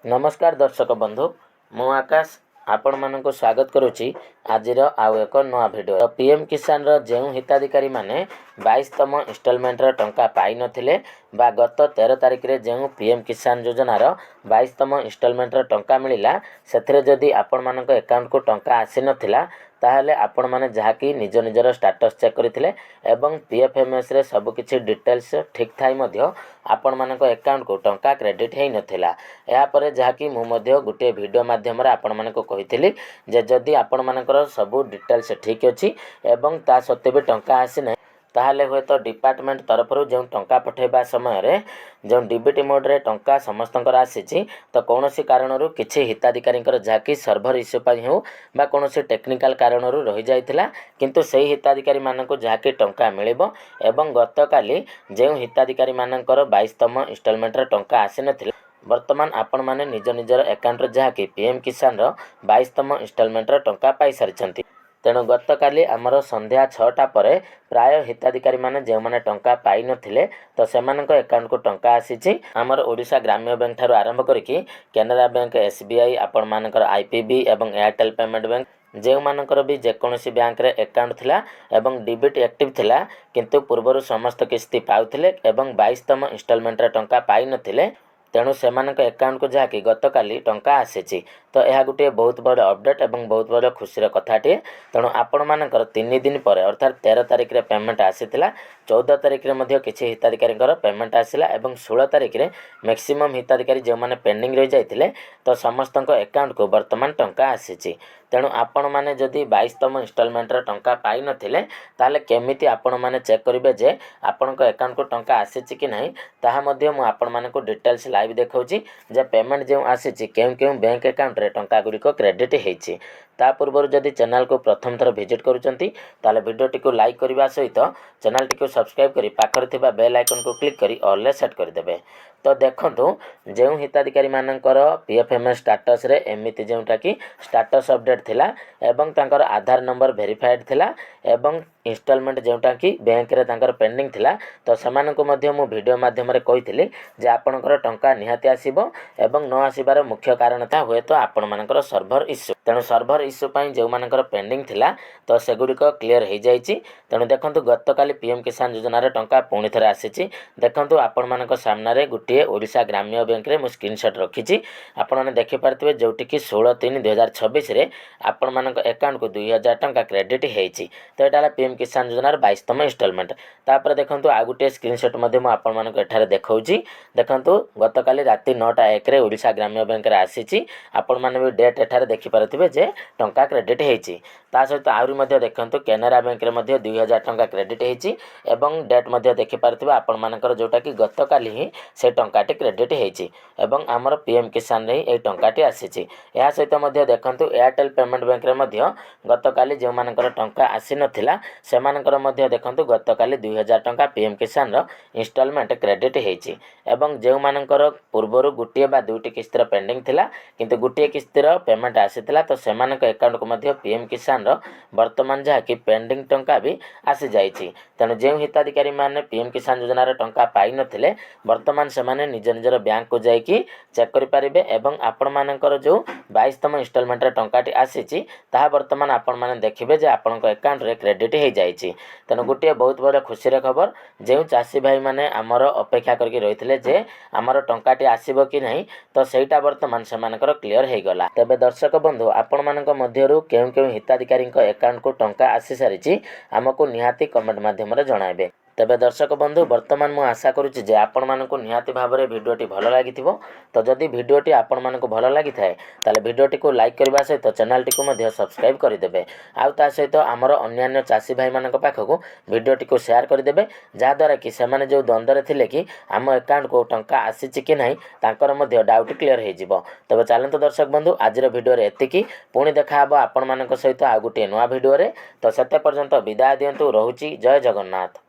नमस्कार दर्शक बंधु मु आकाश आपण मानक स्वागत करुच्ची आज आउ एक नया भिडियो पीएम किसान रो जो हिताधिकारी माने 22तम इंस्टॉलमेंट रो टंका पाई नथिले बा गत 13 तारिख रे जो पीएम किसान योजना रो 22तम इंस्टॉलमेंट रो टंका मिलिला सेथरे जदी आपण मानक अकाउंट को टंका आसी नथिला ताहले आपण माने जहाँकि निज निजर स्टाटस चेक करथिले एवं पीएफएमएस रे सब किछि डिटेल्स ठीक थाई मध्य आपण मानक अकाउंट को टंका क्रेडिट हेई नथिला या परे जहाँकि मु मध्य गुटे वीडियो माध्यम रे आपण मानक कहिथिली जे जदी आपण मानकर सब डिटेल्स ठीक अछि एवं ता सत्ते भी टंका आसी नै ताहले हुए तो डिपार्टमेंट तरफ जो टंका पठेबा समय रे जो डीबीटी मोड रे टंका समस्तंकर आसीची तो कौनसी कारणरू किछि हिताधिकारींकर जाकी सर्भर इश्यू पई हो बा कौनसी टेक्निकल कारणरू रहि जाइतिला किंतु सेही हिताधिकारी माननको जाकी टंका मिलिबो एवं गतकाली जो हिताधिकारी मानकर 22तम इंस्टॉलमेंट रे टंका आसी नथिला वर्तमान आपण माने निज निजर अकाउंट रे जाकी पीएम किसान रो 22तम इंस्टॉलमेंट रे टंका पाई सारिछंती। तेणु गतकाली आमर संध्या 6टा पर प्राय हिताधिकारी माने जो माने टंका पाई नथिले तो सेमानक अकाउंट को टंका आसीची आमर ओडिशा ग्राम्य बैंक ठारू आरंभ करिकी केनरा बैंक एसबीआई आपण मानकर आईपीबी एवं एयरटेल पेमेंट बैंक जो मानकर भी जेकोसी बैंक रे अकाउंट थिला एवं डीबीटी एक्टिव थिला किंतु पूर्वरु समस्त किस्ती पाउथिले एवं 22तम इंस्टॉलमेंट रे टंका पाई नथिले तेणु सेमानक अकाउंट को जाकि गतकाली टंका आसीची तो यह गोटे बहुत बड़ अपडेट एवं बहुत बड़ खुशीर कथाटे। तेणु आपण मानकर 3 दिन पर अर्थात 13 तारिख रे पेमेंट आसीथिला 14 तारिख रे मध्य किछि हिताधिकारी पेमेंट आसिला एवं 16 तारिख रे मैक्सिमम हिताधिकारी जो माने पेंडिंग रहि जाइथिले तो समस्तक अकाउंट को वर्तमान टंका आसीची। तेणु आपण माने जदि 22तम इंस्टॉलमेंट रे टंका पाई नथिले ताले केमिति आपण माने चेक करिवे जे आपणक अकाउंट को टंका आसीची कि नाही ताहा मध्य मु आपण मानक डिटेल्स लाइव देखौची जे पेमेंट जो आसीची केउ केउ बैंक अकाउंट रे टंका गुड़िक क्रेडिट हेइची। ता पूर्व जदि चैनल को प्रथम थर विजिट करूचंती ताले वीडियोटी को लाइक करबा सहित चैनल टी को सब्सक्राइब करी पाखर थिबा बेल आइकन को क्लिक करी ऑल ले सेट कर देबे। तो देखंतु जो हिताधिकारी मानकर पीएफएमएस स्टाटस रे एमिति जोटा कि स्टाटस अपडेट थिला एवं तांकर आधार नंबर वेरीफाइड थिला एवं इंस्टॉलमेंट जोटा कि बैंक रे तांकर पेंडिंग थिला तो समानको मध्य मु वीडियो माध्यम रे कहिथिली जे आपनकर टंका निहाती आसीबो एवं न आसीबार मुख्य कारण ता हुए तो आपण मानकर सर्भर इश्यू तेणु सर्भर इश्यू पई जो मानकर पेंडिंग थिला तो सेगुडी को क्लियर हो जाइए। तेणु देखंतु गतकाली पीएम किसान योजना रे टंका पुणी थरे आसीची देखंतु आपण मानक सामने गोटे ओडिशा ग्राम्य बैंक रे मु स्क्रीनशॉट रखिची आपण माने देखि पारथिबे जोटी कि 16/3/2026 रे आपण मानक अकाउंट को 2000 टंका क्रेडिट हेइची। तो एटा पीएम किसान योजना रे 22तम इंस्टॉलमेंट तापर देखंतु आ गोटे स्क्रीनशॉट मध्ये मु आपण मानक एठारे देखौची देखंतु गतकाली राति 9:01 रे ओडिशा ग्राम्य बैंक रे आसीची आपण माने भी डेट एठारे देखि पारथिबे जे टंका क्रेडिट हेइची। ता सहित आउरी मध्ये देखंतु केनरा बैंक रे मध्ये 2000 टंका क्रेडिट हेइची एवं डेट मध्ये देखि पारथिबे आपण मानकर जोटा कि गतकाली ही से टंकाटी क्रेडिट हेइची एवं आमर पीएम किसान रे ए टंकाटी आसीची। या सहित मध्ये देखंतु एयरटेल पेमेंट बैंक रे मध्ये गतकाली जो मानकर टंका आसी नथिला से मानकर मध्ये देखंतु गतकाली 2000 टंका पीएम किसान रो इंस्टॉलमेंट क्रेडिट हेइची एवं जो मानकर पूर्वरु गुटिए बा दुटी किस्तिर पेंडिंग थिला किंतु गुटिए किस्तिर पेमेंट आसीथिला तो सेमानक अकाउंट को मध्ये पीएम किसान रो वर्तमान जहा कि पेंडिंग टंका भी आसी जाइछि। तेणु जो हिताधिकारी माने पीएम किसान योजना रे टंका पाई नथिले वर्तमान से माने निज निजर बैंक को जाइकी चेक करि पारिबे एवं आपण मानकर जो 22तम इंस्टॉलमेंट रे टंकाटी आसीछि ताहा वर्तमान आपण माने देखिबे जे आपनक अकाउंट रे क्रेडिट हे जाइछि। तेणु गोटे बहुत बड़ खुशी रे खबर जो चासी भाई माने हमर अपेक्षा करके रहिथिले जे हमर टंकाटी आसीबो कि नहीं तो सेटा वर्तमान से मानकर क्लियर हे गला। तबे दर्शक बंधु आपण मानक मध्यरु केउ केउ हिताधिकारी अकाउंट को टंका आसी सारिछि हमको निहाती कमेंट माध्यम रे जणाइबे। तेबे दर्शक बंधु वर्तमान मु आशा करुच्ची जे आपण मानक निहाती भाव में भिडियोटी भल लागिथिबो। तो जदि भिडियोटी आपण मानक भल लागिथाय ताले भिडियोटी को लाइक करबा सहित चैनल टी को मध्ये सब्सक्राइब कर देबे आउ ता सहित हमर अन्यान्य चासी भाई मानक पाखको भिडियोटी को शेयर कर देबे जा द्वारा कि सेमाने जो द्वंद्व रे थिले कि हम अकाउंट को टंका आसीछि कि नाही तांकर मध्ये डाउट क्लियर हे जिवो। तबे चलंत दर्शक बंधु आजिर भिडियो रे एतिकी पुणी देखा हबो आपण मानक सहित आ गुटे नवा भिडियो रे। तो सेते पर्यंत विदाय दियंतु रहुची जय जगन्नाथ।